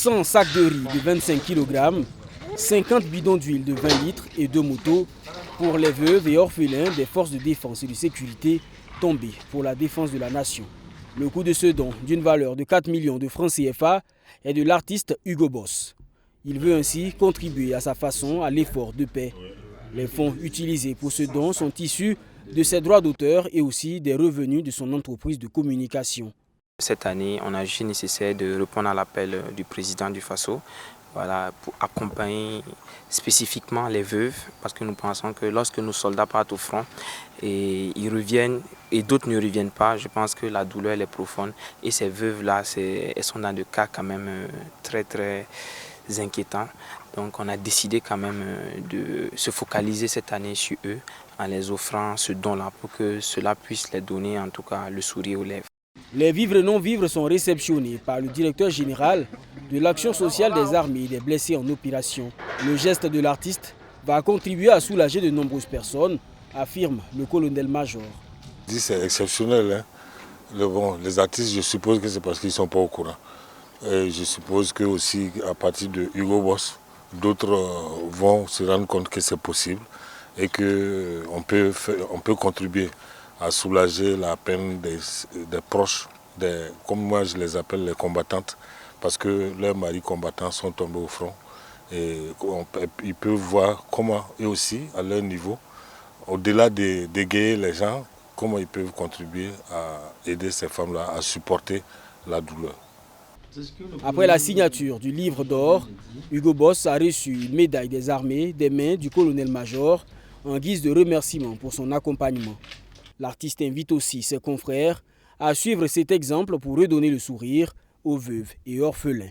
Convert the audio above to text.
100 sacs de riz de 25 kg, 50 bidons d'huile de 20 litres et 2 motos pour les veuves et orphelins des forces de défense et de sécurité tombés pour la défense de la nation. Le coût de ce don, d'une valeur de 4 millions de francs CFA, est de l'artiste Hugo Boss. Il veut ainsi contribuer à sa façon à l'effort de paix. Les fonds utilisés pour ce don sont issus de ses droits d'auteur et aussi des revenus de son entreprise de communication. Cette année, on a jugé nécessaire de répondre à l'appel du président du Faso, voilà, pour accompagner spécifiquement les veuves, parce que nous pensons que lorsque nos soldats partent au front et ils reviennent et d'autres ne reviennent pas, je pense que la douleur elle est profonde. Et ces veuves-là, elles sont dans des cas quand même très inquiétants. Donc on a décidé quand même de se focaliser cette année sur eux en les offrant ce don-là pour que cela puisse les donner en tout cas le sourire aux lèvres. Les vivres et non-vivres sont réceptionnés par le directeur général de l'action sociale des armées et des blessés en opération. Le geste de l'artiste va contribuer à soulager de nombreuses personnes, affirme le colonel-major. C'est exceptionnel. Les artistes, je suppose que c'est parce qu'ils ne sont pas au courant. Et je suppose que aussi à partir de Hugo Boss, d'autres vont se rendre compte que c'est possible et qu'on peut contribuer à soulager la peine des proches, comme moi je les appelle les combattantes, parce que leurs maris combattants sont tombés au front. Et ils peuvent voir comment, eux aussi, à leur niveau, au-delà d'égayer les gens, comment ils peuvent contribuer à aider ces femmes-là à supporter la douleur. Après la signature du livre d'or, Hugo Boss a reçu une médaille des armées des mains du colonel-major en guise de remerciement pour son accompagnement. L'artiste invite aussi ses confrères à suivre cet exemple pour redonner le sourire aux veuves et orphelins.